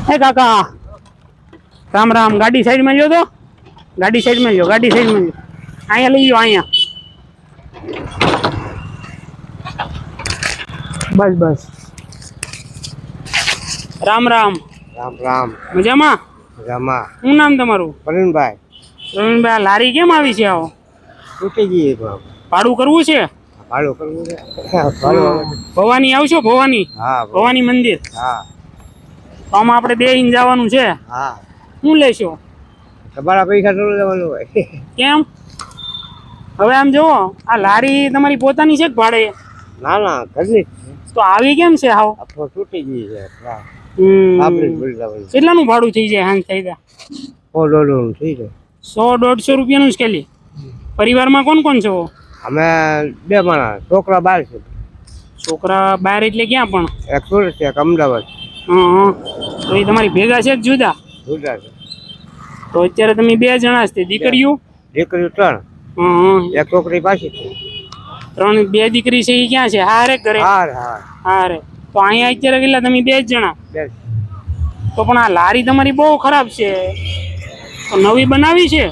ए काका राम राम। गाड़ी साइड में जो तो गाड़ी साइड में जो गाड़ी साइड में जो आया ली जो आया बस बस। राम राम। રામ રામ મજામાં રમા શું નામ તમારું? પ્રવીણભાઈ પ્રવીણભાઈ લારી કેમ આવી છે? આવો તૂટી ગઈ ભાડું કરવું છે? ભાડું કરવું છે ભાડું ભવાની આવશો? ભવાની હા ભવાની મંદિર હા તો આમાં આપણે 2 ઇંચ જવાનું છે। હા શું લેશો? તમારા પૈસા થોડું લેવાનું હોય કેમ? હવે આમ જુઓ આ લારી તમારી પોતાની છે કે ભાડે? ના ના ઘરની તો આવી કેમ છે? હાવ આપણો તૂટી ગઈ છે આપણે ભૂલી જવાનું કેટલાનું ભાડું થઈ જાય? હાંજ થઈ જાય $100 થઈ જાય 100-150 રૂપિયાનું જ ખાલી। પરિવારમાં કોણ કોણ છો? અમે 2 માણસ છોકરા 12 છે। છોકરા 12 એટલે ક્યાં પણ? એક સુરત છે એક અમદાવાદ હા તો એ તમારી ભેગા છે કે જુદા? જુદા છે। તો અત્યારે તમે 2 જણા છે? દીકરીઓ? દીકરીઓ 3 હા એક છોકરી પાછી છે 2 દીકરી છે એ ક્યાં છે? હારે ઘરે? હા હા હારે। તો અહીંયા અત્યારે કેટલા તમે 2 જ જણા? બેસ તો પણ આ લારી તમારી બહુ ખરાબ છે તો નવી બનાવી છે?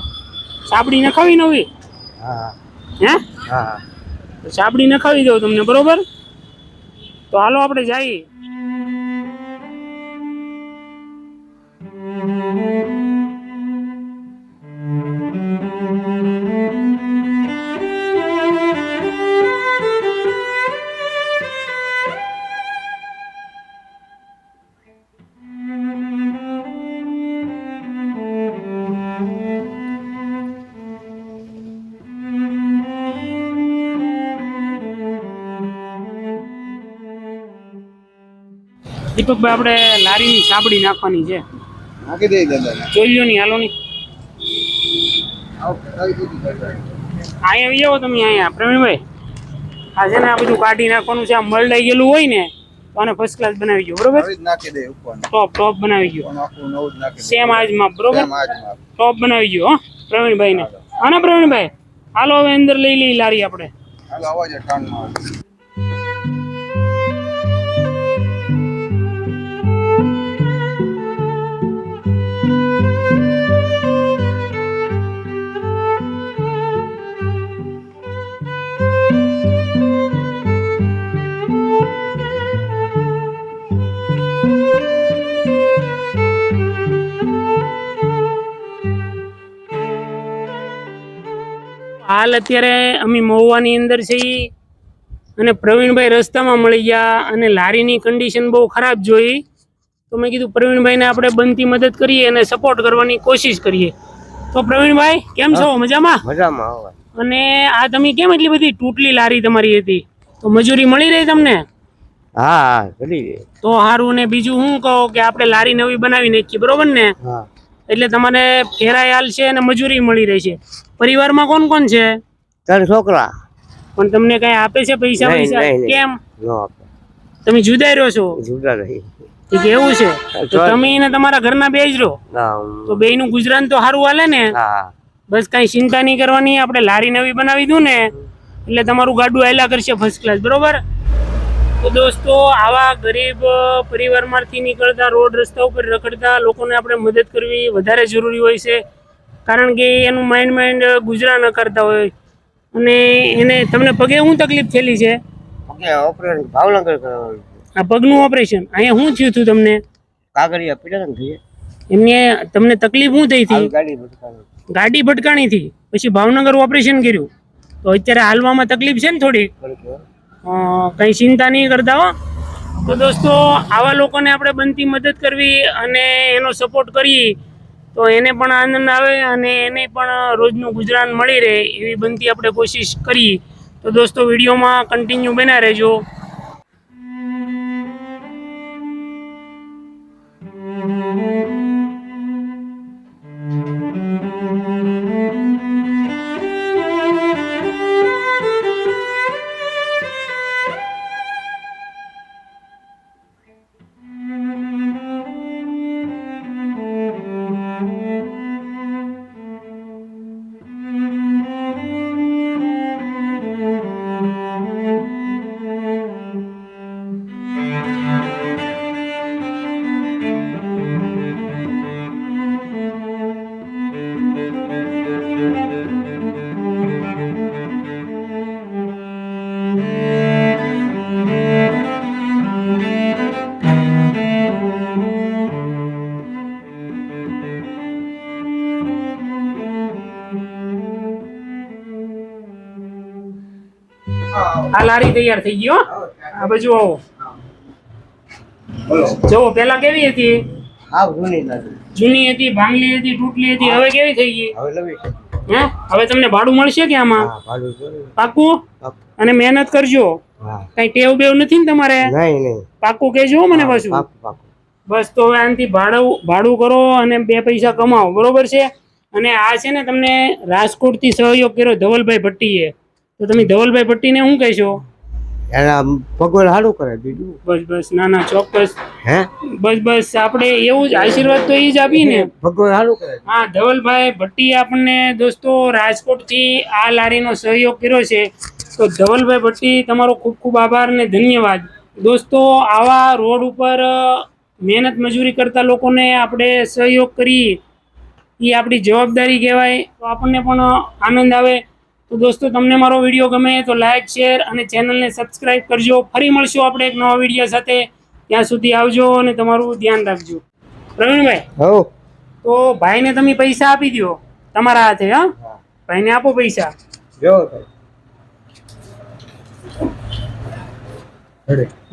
સાબડી નખાવી નવી? હા હે હા તો સાબડી નખાવી દઉં તમને, બરોબર? તો હાલો આપણે જઈએ। દીપકભાઈ આપણે લારીની સાબડી નાખવાની છે, નાખી દે દાદા જોઈ લ્યો ની, હાલો ની। અહીંયા આવી જાઓ તમે। અહીંયા પ્રવીણભાઈ આ છે ને આ બધું કાઢી નાખવાનું છે। આ મરડાઈ ગયેલું હોય ને તો આને ફર્સ્ટ ક્લાસ બનાવી ગયો, બરોબર? નાખી દે ઉપર ટોપ બનાવી ગયો સેમ આજમાં, બરોબર? ટોપ બનાવી ગયો હો પ્રવીણભાઈ ને। હા ને પ્રવીણભાઈ? હાલો હવે અંદર લઈ લઈ લારી આપણે। હાલો અવાજ કાનમાં હાલ અત્યારે અમે મહુવાની અંદર છીએ અને પ્રવીણભાઈ રસ્તામાં મળી ગયા અને લારીની કન્ડિશન બહુ ખરાબ જોઈ તો મેં કીધું પ્રવીણભાઈને આપણે બનતી મદદ કરીએ અને સપોર્ટ કરવાની કોશિશ કરીએ। તો પ્રવીણભાઈ કેમ છો? મજામાં? મજામાં આવે અને આ તમે કેમ એટલી બધી તૂટલી લારી તમારી હતી તો મજૂરી મળી રહી તમને? હા હા કરી દે તો સારું। ને બીજું હું કહું કે આપણે લારી નવી બનાવી નાખીએ, બરોબર ને? હા એટલે તમારે ફેરાય હાલ છે અને મજૂરી મળી રહી છે। પરિવારમાં કોણ કોણ છે? 3 છોકરા પણ તમને કઈ આપે છે પૈસા? પૈસા કેમ? નો આપે તમે જુદા રહ્યો છો? જુદા રહી એવું છે તો તમે ને તમારા ઘરના 2 જ રહો તો 2 નું ગુજરાન તો સારું હાલે ને? હા બસ કઈ ચિંતા નહીં કરવાની। આપણે લારી નવી બનાવી દઉં ને એટલે તમારું ગાડું હાલ્યા કરશે ફર્સ્ટ ક્લાસ, બરોબર? તો દોસ્તો આવા ગરીબ પરિવારમાંથી નીકળતા રોડ રસ્તા ઉપર રખડતા લોકોને આપણે મદદ કરવી વધારે જરૂરી હોય છે, કારણ કે એનું માઇન્ડ ગુજરાન કરતા હોય અને એને તમને પગે શું તકલીફ થયેલી છે? ઓપરેશન ભાવનગર કરવાનું આ પગનું ઓપરેશન અહીંયા શું થયું હતું તમને? કાગળિયા પીડા ને એમને તમને તકલીફ શું થઈ હતી? ગાડી ભટકાણી ગાડી ભટકાણી થી પછી ભાવનગર ઓપરેશન કર્યું તો અત્યારે હાલવામાં તકલીફ છે ને થોડી? કઈ ચિંતા નહીં કરતા હો। તો દોસ્તો આવા લોકોને આપણે બનતી મદદ કરવી અને એનો સપોર્ટ કરીએ તો એને પણ આનંદ આવે અને એને પણ રોજનું ગુજરાન મળી રહે એવી બનતી આપણે કોશિશ કરીએ। તો દોસ્તો વિડીયોમાં કન્ટિન્યુ બના રહેજો। આ લારી તૈયાર થઈ ગઈ હો. આ બાજુ આવો. જો પેલા કેવી હતી? હા જૂની લારી. જૂની હતી, ભાંગલી હતી, તૂટલી હતી. હવે કેવી થઈ ગઈ? હવે નવી છે. હે હવે તમને ભાડું મળશે કે આમાં? હા ભાડું જોયું. પાકું? પાકું. અને મહેનત કરજો. હા કઈ ટેવ બેવ નથી ને તમારે? નહીં. પાકું કેજો મને પાછું. પાકું. બસ તો હવે આનાથી ભાડું કરો અને 2 પૈસા કમાવો, બરોબર છે? અને આ છે ને તમને રાજકોટથી સહયોગ કર્યો ધવલભાઈ ભટ્ટીએ, તો તમે ધવલભાઈ ભટ્ટીને શું કહેશો? એના ભગવાન સારું કરે બીજું. બસ ના ચોક્કસ. હે બસ આપણે એવું જ આશીર્વાદ તો એ જ આપીએ ને. ભગવાન સારું કરે. હા, ધવલભાઈ ભટ્ટીએ આપણને દોસ્તો રાજકોટથી આ લારીનો સહયોગ કર્યો છે, તો ધવલભાઈ ભટ્ટી તમારો ખૂબ ખૂબ આભાર અને ધન્યવાદ. દોસ્તો આવા રોડ ઉપર મહેનત મજૂરી કરતા લોકોને આપણે સહયોગ કરીએ એ આપણી જવાબદારી કહેવાય, તો આપણને પણ આનંદ આવે. તો દોસ્તો તમને મારો વિડીયો ગમે તો લાઈક, શેર અને ચેનલને સબસ્ક્રાઈબ કરજો. ફરી મળશું આપણે એક નવા વિડીયો સાથે. ત્યાં સુધી આવજો અને તમારું ધ્યાન રાખજો. પ્રવીણભાઈ, હો તો ભાઈને તમે પૈસા આપી દો તમારા હાથે. હા, ભાઈને આપો પૈસા. જો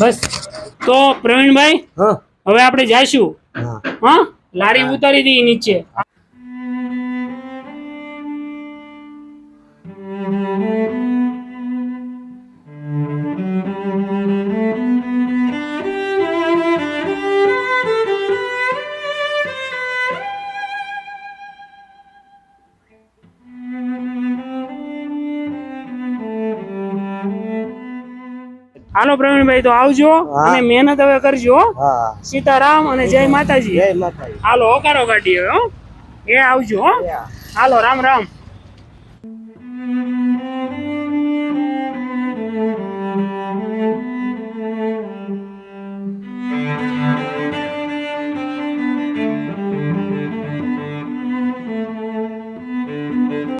બસ તો પ્રવીણભાઈ હા હવે આપણે જઈશું. હા હા, લારી ઉતારી દી નીચે. હાલો પ્રવીણભાઈ, તો આવજો અને મહેનત હવે કરજો. હા સીતારામ અને જય માતાજી. જય માતાજી. હાલો હોકારો કાઢીએ. હો એ આવજો. હો હાલો, રામ રામ.